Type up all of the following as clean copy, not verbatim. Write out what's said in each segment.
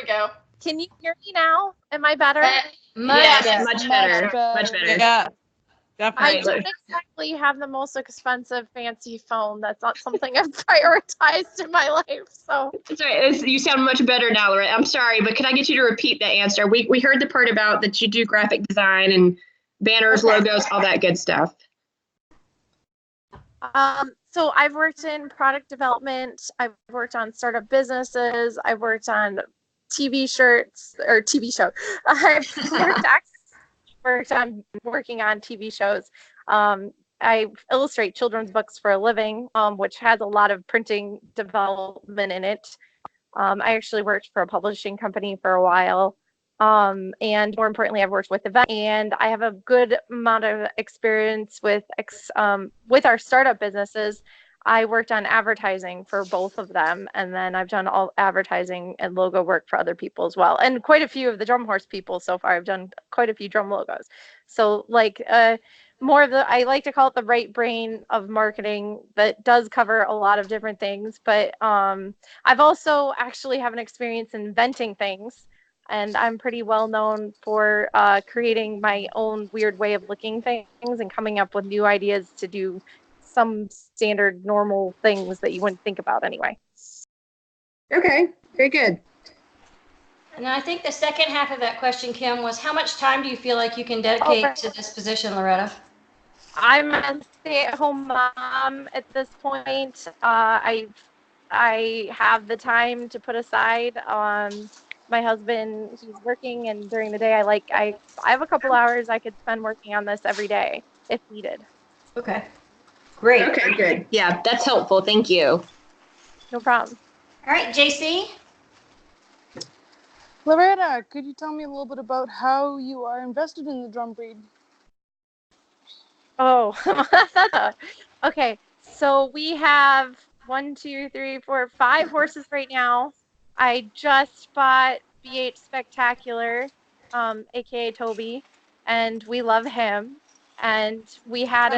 we go. Can you hear me now? Am I better? Yes, much better. Much better. Yeah, I definitely. don't exactly have the most expensive, fancy phone. That's not something I've prioritized in my life. So That's right. You sound much better now, Loretta. I'm sorry, but can I get you to repeat that answer? We heard the part about that you do graphic design and banners, logos, all that good stuff. So I've worked in product development. I've worked on startup businesses. I've worked on TV shirts or TV show. I've worked on working on TV shows. I illustrate children's books for a living, which has a lot of printing development in it. I actually worked for a publishing company for a while. And more importantly, I've worked with events, and I have a good amount of experience with our startup businesses. I worked on advertising for both of them, and then I've done all advertising and logo work for other people as well, and quite a few of the Drum Horse people so far. I've done quite a few drum logos. So like more of I like to call it the right brain of marketing that does cover a lot of different things. But I've also actually have an experience in inventing things. And I'm pretty well known for creating my own weird way of looking things and coming up with new ideas to do some standard normal things that you wouldn't think about anyway. Okay, very good. And I think the second half of that question, Kim, was how much time do you feel like you can dedicate to this position, Loretta? I'm a stay-at-home mom at this point. I have the time to put aside. My husband, he's working, and during the day I have a couple hours I could spend working on this every day if needed. Okay. Great. Okay, good. Yeah, that's helpful. Thank you. No problem. All right, JC. Loretta, could you tell me a little bit about how you are invested in the drum breed? Oh, okay. So we have 1, 2, 3, 4, 5 horses right now. I just bought BH Spectacular, aka Toby, and we love him. And we had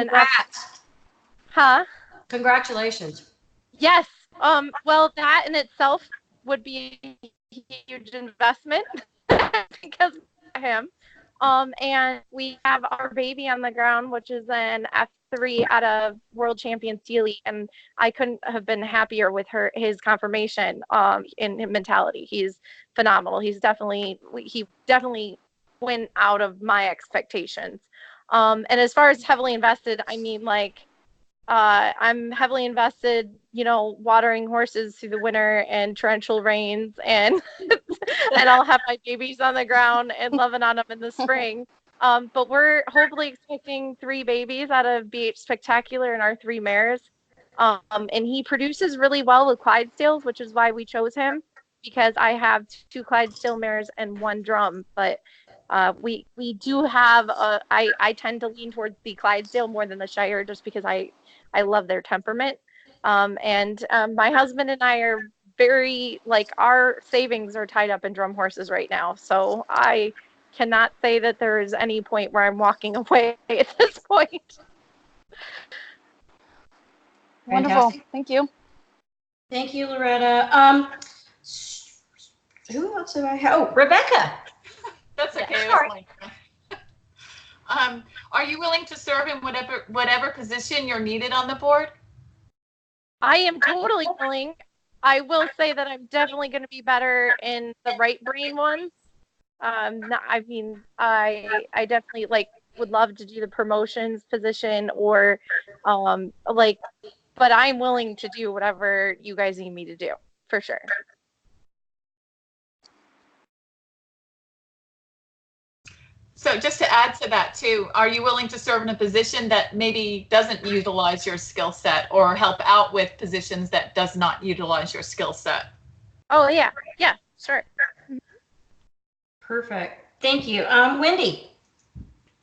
Congratulations. Yes. Well, that in itself would be a huge investment because of him. And we have our baby on the ground, which is an F3 out of World Champion Steely, and I couldn't have been happier with his conformation in his mentality. He's phenomenal. He definitely went out of my expectations. And as far as heavily invested, I mean, like, I'm heavily invested, watering horses through the winter and torrential rains, and and I'll have my babies on the ground and loving on them in the spring. But we're hopefully expecting 3 babies out of BH Spectacular and our 3 mares. And he produces really well with Clydesdales, which is why we chose him, because I have 2 Clydesdale mares and 1 drum. But we do have I tend to lean towards the Clydesdale more than the Shire, just because I love their temperament. And my husband and I are very, our savings are tied up in drum horses right now. So I cannot say that there is any point where I'm walking away at this point. Wonderful. Thank you. Thank you, Loretta. Who else do I have? Oh, Rebecca. That's okay. Sorry. Are you willing to serve in whatever position you're needed on the board? I am totally willing. I will say that I'm definitely going to be better in the right brain ones. I definitely would love to do the promotions position or but I'm willing to do whatever you guys need me to do, for sure. So just to add to that too, are you willing to serve in a position that maybe doesn't utilize your skill set, or help out with positions that does not utilize your skill set? Oh yeah, sure. Perfect. Thank you. Wendy.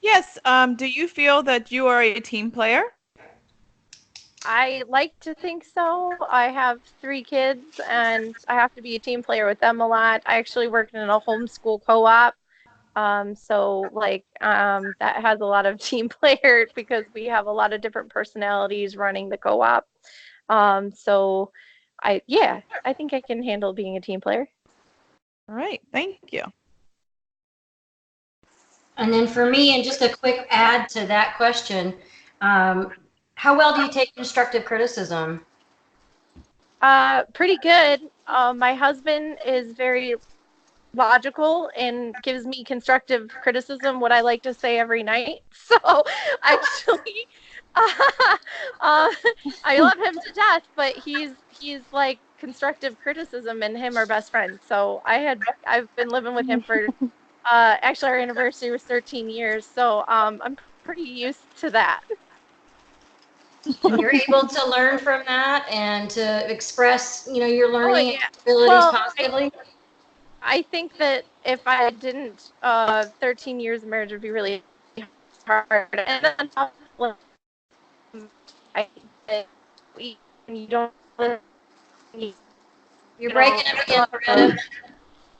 Yes. Do you feel that you are a team player? I like to think so. I have 3 kids, and I have to be a team player with them a lot. I actually work in a homeschool co-op. That has a lot of team players because we have a lot of different personalities running the co-op. I think I can handle being a team player. All right, thank you. And then for me, and just a quick add to that question, how well do you take constructive criticism? Pretty good. My husband is very logical and gives me constructive criticism, what I like to say every night. So actually, I love him to death, but he's like constructive criticism and him are best friends. So I've been living with him for actually our anniversary was 13 years. So I'm pretty used to that. And you're able to learn from that and to express, your learning yeah. abilities Well, positively. I think that if I didn't, 13 years of marriage would be really hard. And then I think that you don't. You're breaking up again, Loretta.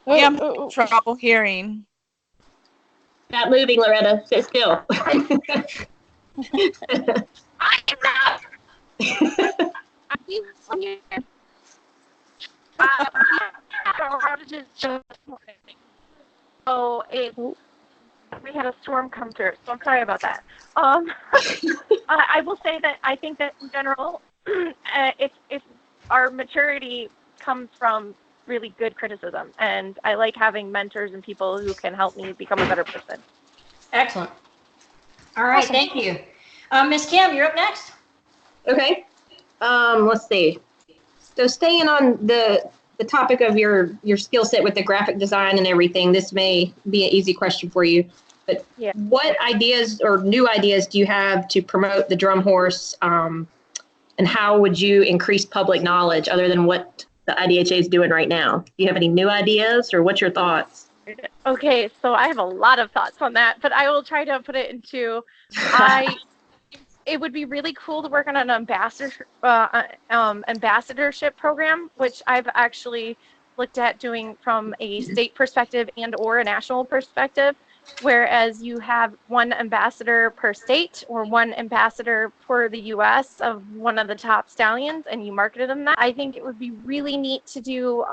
Yeah, I'm having trouble hearing. Not moving, Loretta. Sit still. So we had a storm come through, so I'm sorry about that. I will say that I think that in general, if our maturity comes from really good criticism, and I like having mentors and people who can help me become a better person. Excellent. All right, Awesome. Thank you. Miss Kim, you're up next. Okay. Let's see. So staying on the topic of your skill set with the graphic design and everything, this may be an easy question for you, but yeah. What ideas or new ideas do you have to promote the drum horse, and how would you increase public knowledge other than what the IDHA is doing right now? Do you have any new ideas, or what's your thoughts? Okay, so I have a lot of thoughts on that, but I will try to put it into, it would be really cool to work on an ambassadorship program, which I've actually looked at doing from a state perspective and or a national perspective, whereas you have one ambassador per state or one ambassador for the US of one of the top stallions, and you marketed them that. I think it would be really neat to do,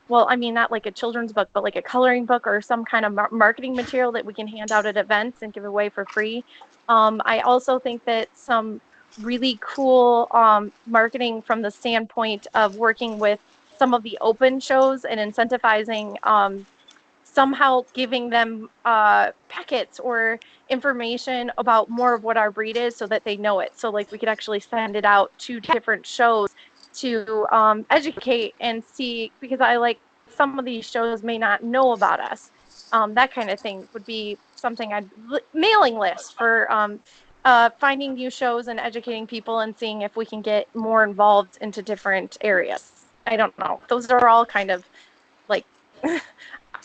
well, I mean, not like a children's book, but like a coloring book or some kind of marketing material that we can hand out at events and give away for free. I also think that some really cool marketing from the standpoint of working with some of the open shows and incentivizing, somehow giving them packets or information about more of what our breed is so that they know it. So like we could actually send it out to different shows to educate and see, because I like some of these shows may not know about us. That kind of thing would be something mailing list for finding new shows and educating people and seeing if we can get more involved into different areas. I don't know. Those are all kind of like,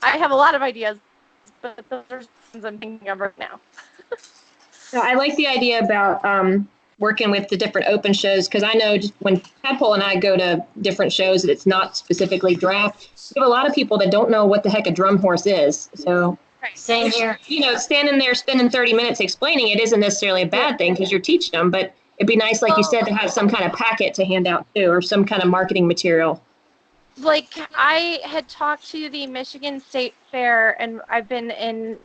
I have a lot of ideas, but those are things I'm thinking of right now. So I like the idea about working with the different open shows, because I know just when Tadpole and I go to different shows that's not specifically draft, we have a lot of people that don't know what the heck a drum horse is. So Same here. Standing there spending 30 minutes explaining it isn't necessarily a bad thing because you're teaching them, but it'd be nice, like you said, to have some kind of packet to hand out too, or some kind of marketing material. Like I had talked to the Michigan State Fair, and I've been in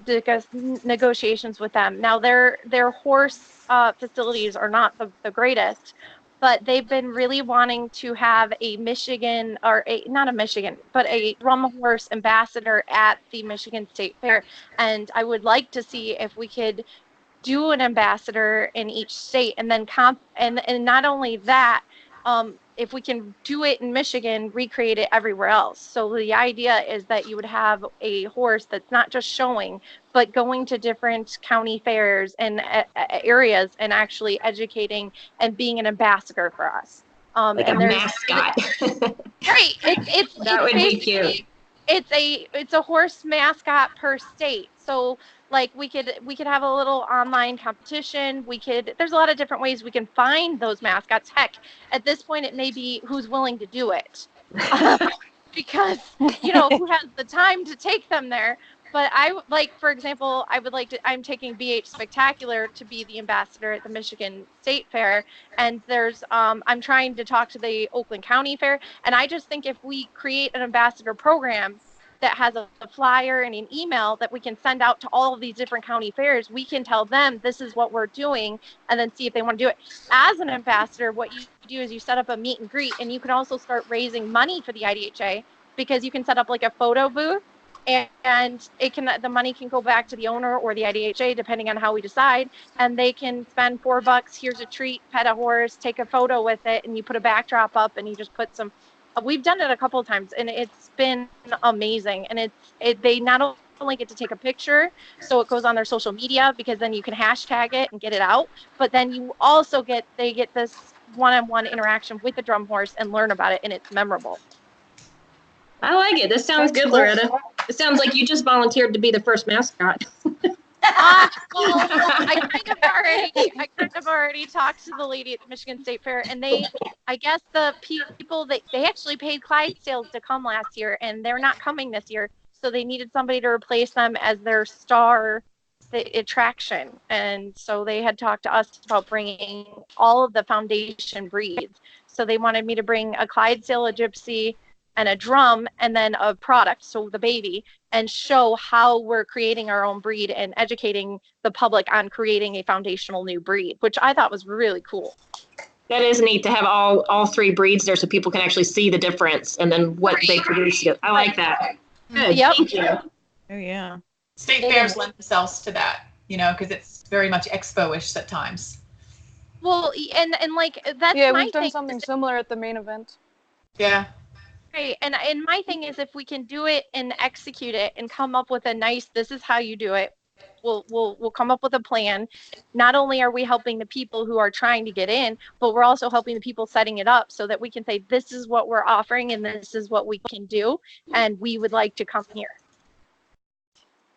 negotiations with them. Now their horse facilities are not the greatest, but they've been really wanting to have a Michigan, or not a Michigan, but a drum horse ambassador at the Michigan State Fair. And I would like to see if we could do an ambassador in each state, and then and not only that, if we can do it in Michigan, recreate it everywhere else. So the idea is that you would have a horse that's not just showing, but going to different county fairs and areas and actually educating and being an ambassador for us. Like and a mascot. Right. It's that would be cute. It's a horse mascot per state. So like we could have a little online competition. There's a lot of different ways we can find those mascots. Heck, at this point it may be who's willing to do it. Because who has the time to take them there. But for example, I'm taking BH Spectacular to be the ambassador at the Michigan State Fair. And I'm trying to talk to the Oakland County Fair. And I just think if we create an ambassador program that has a flyer and an email that we can send out to all of these different county fairs. We can tell them this is what we're doing and then see if they want to do it. As an ambassador, what you do is you set up a meet and greet, and you can also start raising money for the IDHA, because you can set up like a photo booth, and the money can go back to the owner or the IDHA depending on how we decide, and they can spend $4. Here's a treat, pet a horse, take a photo with it, and you put a backdrop up and you just put some. We've done it a couple of times and it's been amazing. And they not only get to take a picture, so it goes on their social media, because then you can hashtag it and get it out, but then you also get this one-on-one interaction with the drum horse and learn about it, and it's memorable. I like it. This sounds good, Loretta. It sounds like you just volunteered to be the first mascot. Well, I kind of already talked to the lady at the Michigan State Fair, and I guess the people they actually paid Clydesdales to come last year, and they're not coming this year, so they needed somebody to replace them as their star attraction. And so they had talked to us about bringing all of the foundation breeds. So they wanted me to bring a Clydesdale, a gypsy, and a drum, and then a product, so the baby, and show how we're creating our own breed and educating the public on creating a foundational new breed, which I thought was really cool. That is neat to have all three breeds there so people can actually see the difference and then what they produce. I like that. Good. Yep. Thank you. Oh, yeah. State fairs lend themselves to that, because it's very much expo-ish at times. Well, and like that's Yeah, my we've done thing. something similar at the main event. Yeah. Right. And my thing is, if we can do it and execute it and come up with a nice, this is how you do it, we'll come up with a plan. Not only are we helping the people who are trying to get in, but we're also helping the people setting it up so that we can say, this is what we're offering and this is what we can do, and we would like to come here.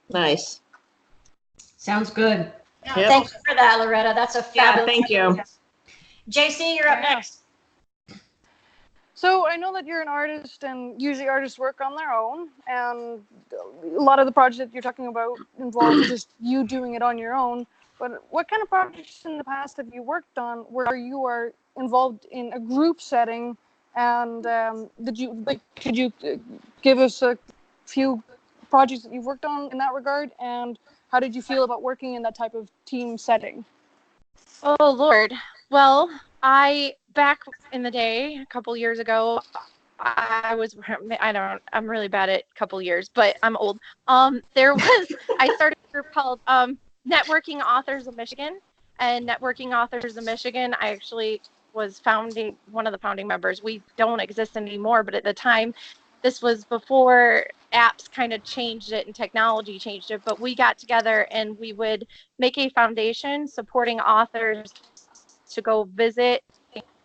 Nice. Sounds good. Yeah. Yep. Thank you for that, Loretta. That's a fabulous. Thank you. JC, you're up next. So I know that you're an artist, and usually artists work on their own, and a lot of the projects that you're talking about involve just you doing it on your own. But what kind of projects in the past have you worked on where you are involved in a group setting? And could you give us a few projects that you've worked on in that regard? And how did you feel about working in that type of team setting? Oh, Lord. Well, back in the day, a couple years ago, I'm really bad at couple years, but I'm old. I started a group called Networking Authors of Michigan, and Networking Authors of Michigan, I actually was one of the founding members. We don't exist anymore, but at the time, this was before apps kind of changed it and technology changed it, but we got together and we would make a foundation supporting authors to go visit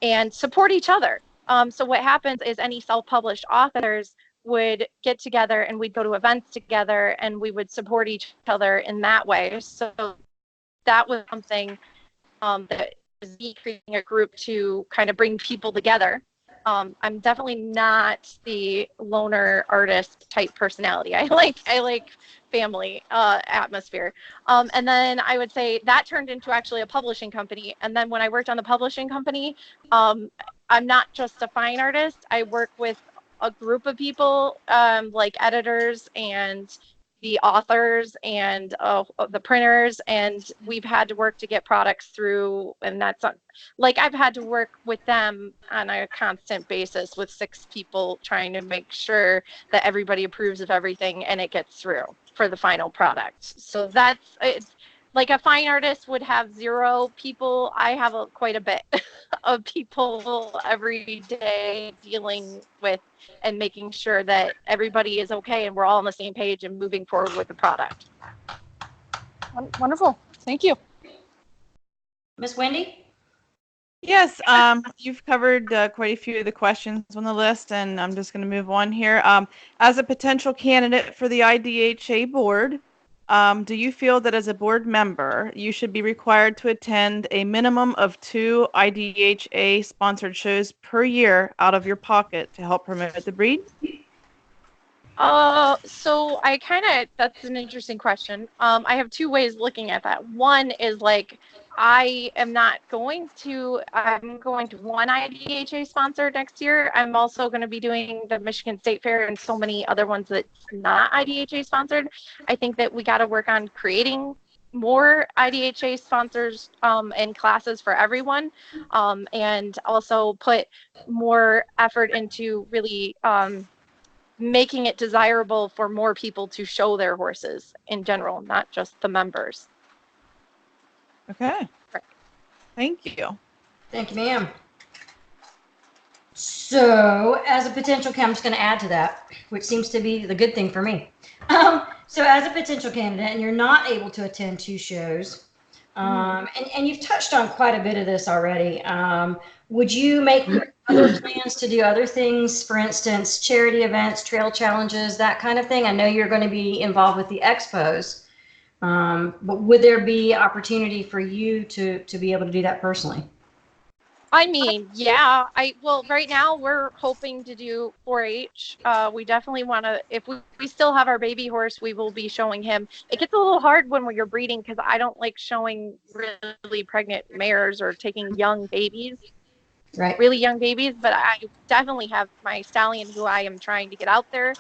and support each other. So what happens is any self-published authors would get together and we'd go to events together and we would support each other in that way. So that was something that was me creating a group to kind of bring people together. I'm definitely not the loner artist type personality. I like family atmosphere. And then I would say that turned into actually a publishing company. And then when I worked on the publishing company, I'm not just a fine artist. I work with a group of people, like editors and the authors and the printers, and we've had to work to get products through, and that's like I've had to work with them on a constant basis with 6 people trying to make sure that everybody approves of everything and it gets through for the final product. So it's like a fine artist would have 0 people. I have quite a bit of people every day dealing with and making sure that everybody is okay and we're all on the same page and moving forward with the product. Wonderful. Thank you. Miss Wendy? Yes, you've covered quite a few of the questions on the list, and I'm just going to move on here. As a potential candidate for the IDHA board, do you feel that as a board member, you should be required to attend a minimum of 2 IDHA sponsored shows per year out of your pocket to help promote the breed? So that's an interesting question. I have two ways looking at that. One is like, I'm going to one IDHA sponsor next year. I'm also going to be doing the Michigan State Fair and so many other ones that's not IDHA sponsored. I think that we got to work on creating more IDHA sponsors and classes for everyone, and also put more effort into really making it desirable for more people to show their horses in general, not just the members. Okay. Right. Thank you. Thank you, ma'am. So, as a potential candidate, I'm just going to add to that, which seems to be the good thing for me. So, as a potential candidate, and you're not able to attend 2 shows, and you've touched on quite a bit of this already, would you make other plans to do other things, for instance, charity events, trail challenges, that kind of thing? I know you're going to be involved with the expos, but would there be opportunity for you to be able to do that personally? I mean, yeah, well, right now we're hoping to do 4-H. We definitely want to, if we still have our baby horse, we will be showing him. It gets a little hard when you're breeding because I don't like showing really pregnant mares or taking young babies, Right. really young babies, but I definitely have my stallion who I am trying to get out there.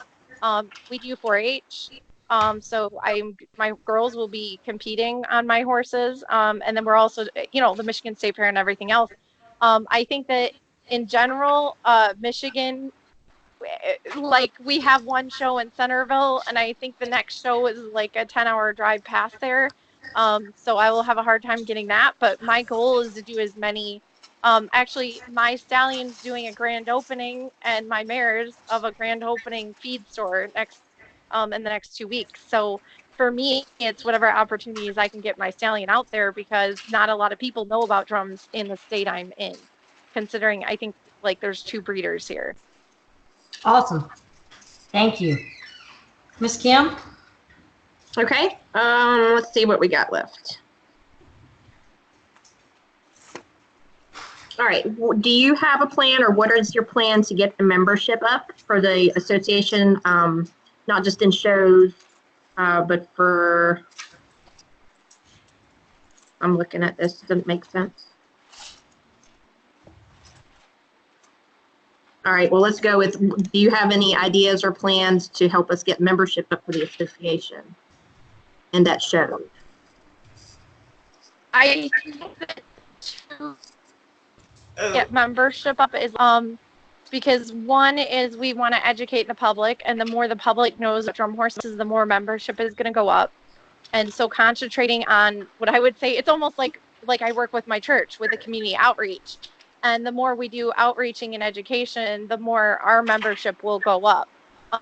We do 4-H. So my girls will be competing on my horses. And then we're also, the Michigan State Fair and everything else. I think that in general, Michigan, like we have one show in Centerville, and I think the next show is like a 10-hour drive past there. So I will have a hard time getting that. But my goal is to do as many. Actually, my stallion's doing a grand opening, and my mare's of a grand opening feed store in the next 2 weeks. So for me, it's whatever opportunities I can get my stallion out there because not a lot of people know about drums in the state I'm in, considering I think like there's 2 breeders here. Awesome. Thank you. Miss Kim? Okay. Let's see what we got left. All right. Do you have a plan, or what is your plan to get the membership up for the association? Not just in shows, but for, I'm looking at this, doesn't make sense. All right, well, let's go with, do you have any ideas or plans to help us get membership up for the association and that show? I think that to get membership up is because one is we want to educate the public, and the more the public knows about drum horses, the more membership is going to go up. And so concentrating on what I would say, it's almost like I work with my church with the community outreach. And the more we do outreaching and education, the more our membership will go up.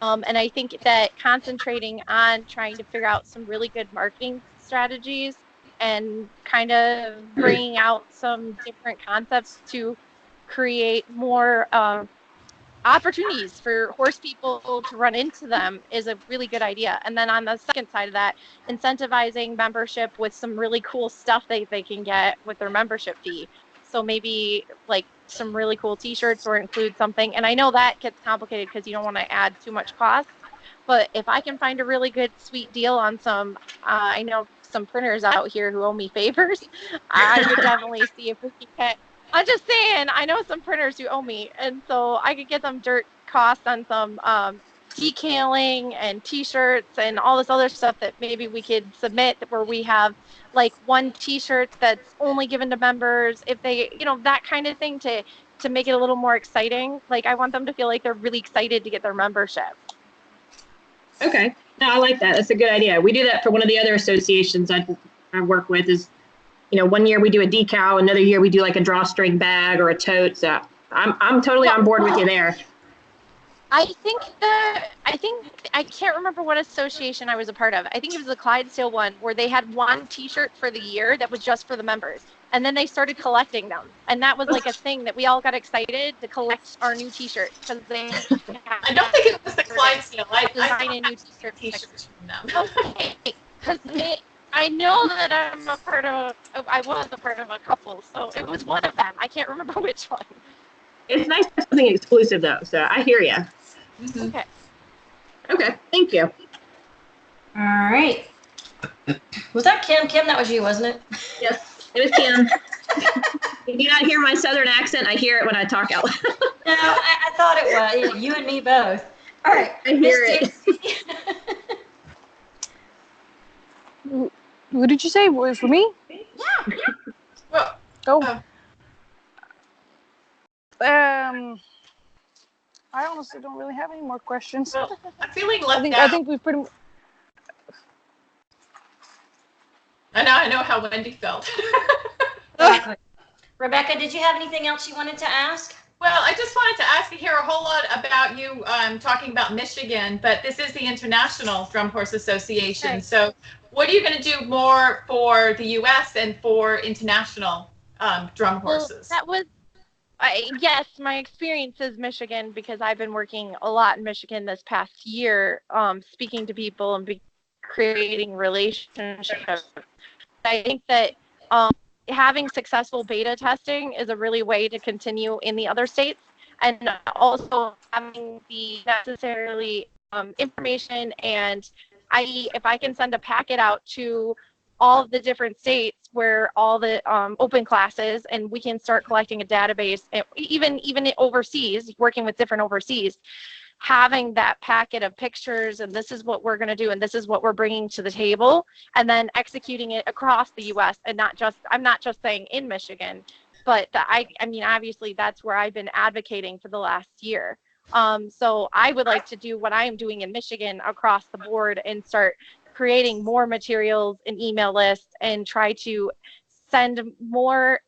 And I think that concentrating on trying to figure out some really good marketing strategies and kind of bringing out some different concepts to create more opportunities for horse people to run into them is a really good idea. And then on the second side of that, incentivizing membership with some really cool stuff they can get with their membership fee. So maybe like some really cool t-shirts or include something. And I know that gets complicated because you don't want to add too much cost. But if I can find a really good, sweet deal on some, I know some printers out here who owe me favors, I would definitely see if we can get. I'm just saying, I know some printers who owe me, and so I could get them dirt cost on some decaling and t-shirts and all this other stuff that maybe we could submit where we have like one t-shirt that's only given to members if they, that kind of thing to make it a little more exciting. Like I want them to feel like they're really excited to get their membership. Okay. No, I like that. That's a good idea. We do that for one of the other associations I work with is, one year we do a decal, another year we do like a drawstring bag or a tote. So I'm totally on board with you there. I think I can't remember what association I was a part of. I think it was the Clydesdale one where they had one t-shirt for the year that was just for the members. And then they started collecting them. And that was like a thing that we all got excited to collect our new t-shirts because they I don't think it was the Clydesdale. I design a new t-shirt from them. Okay. Because I know that I was a part of a couple, so it was one of them. I can't remember which one. It's nice to have something exclusive though, so I hear you. Okay. Okay, thank you. All right. Was that Kim? Kim, that was you, wasn't it? Yes, it was Kim. If you not hear my southern accent, I hear it when I talk out loud. No, I thought it was. Yeah, you and me both. All right. I hear it. What did you say? Was for me? Yeah. Well, Go. Oh. I honestly don't really have any more questions. well, I'm feeling left I out. think we've pretty. I know how Wendy felt. Exactly. Rebecca, did you have anything else you wanted to ask? Well, I just wanted to ask you here a whole lot about you talking about Michigan, but this is the International Drum Horse Association. Okay. So what are you going to do more for the U.S. and for international drum horses? That was, yes, my experience is Michigan because I've been working a lot in Michigan this past year, speaking to people and creating relationships. I think that having successful beta testing is a really way to continue in the other states, and also having the necessarily information, and i.e. if I can send a packet out to all of the different states where all the open classes, and we can start collecting a database, even overseas, working with different overseas, having that packet of pictures, and this is what we're going to do, and this is what we're bringing to the table, and then executing it across the U.S. and I'm not just saying in Michigan, but I mean, obviously that's where I've been advocating for the last year. So I would like to do what I am doing in Michigan across the board and start creating more materials and email lists and try to send more.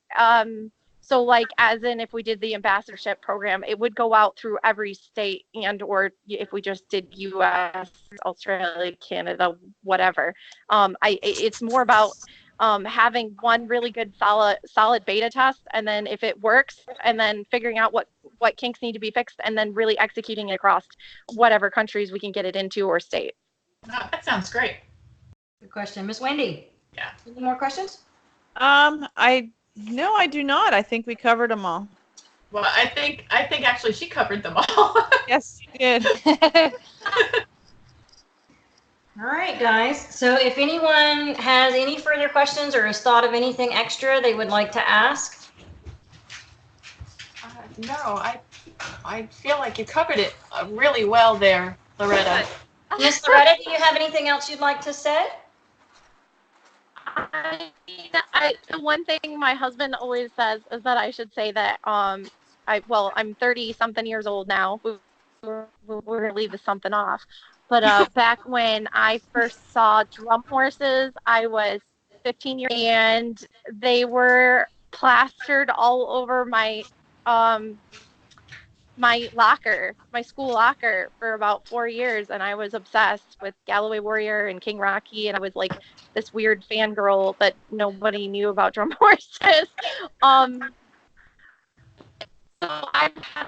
So like, as in if we did the ambassadorship program, it would go out through every state, and or if we just did US, Australia, Canada, whatever. It's more about having one really good solid beta test, and then if it works, and then figuring out what kinks need to be fixed, and then really executing it across whatever countries we can get it into or state. Oh, that sounds great. Good question. Miss Wendy. Yeah. Any more questions? No, I do not. I think we covered them all. Well, I think actually she covered them all. Yes, you did. All right, guys. So if anyone has any further questions or has thought of anything extra they would like to ask. No, I feel like you covered it really well there, Loretta. Miss Loretta, do you have anything else you'd like to say? The one thing my husband always says is that I should say that I'm 30 something years old now. We're gonna leave the something off. But back when I first saw drum horses, I was 15 years old, and they were plastered all over my my school locker for about 4 years, and I was obsessed with Galloway Warrior and King Rocky, and I was like this weird fangirl that nobody knew about drum horses. So I've had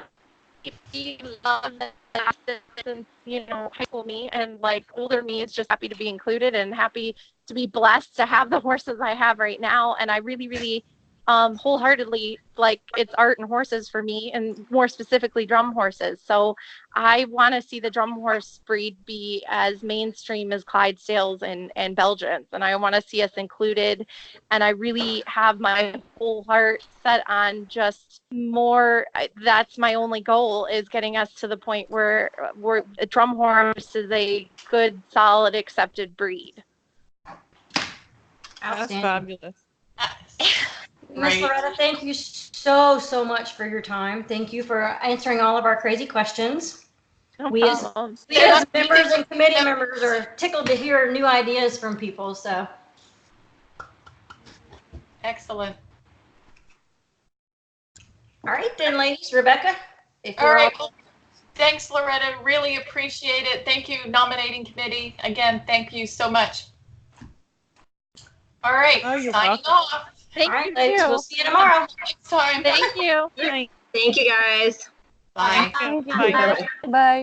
love that since high school me, and like older me is just happy to be included and happy to be blessed to have the horses I have right now, and I really wholeheartedly, like, it's art and horses for me, and more specifically drum horses. So I want to see the drum horse breed be as mainstream as Clydesdales and Belgians, and I want to see us included, and I really have my whole heart set on just more. That's my only goal, is getting us to the point where a drum horse is a good, solid, accepted breed. That's fabulous. Miss Loretta, thank you so much for your time. Thank you for answering all of our crazy questions. No we as problem. members and committee members are tickled to hear new ideas from people. So Excellent. All right then, ladies. Rebecca, if All you're right. Well, thanks, Loretta. Really appreciate it. Thank you, nominating committee. Again, thank you so much. All right. Oh, you're Signing welcome. off. Thank all right, you. ladies. We'll see you tomorrow. Next time. Thank you. Good night. Thank you, guys. Bye. Thank you. Thank you. Bye. Bye.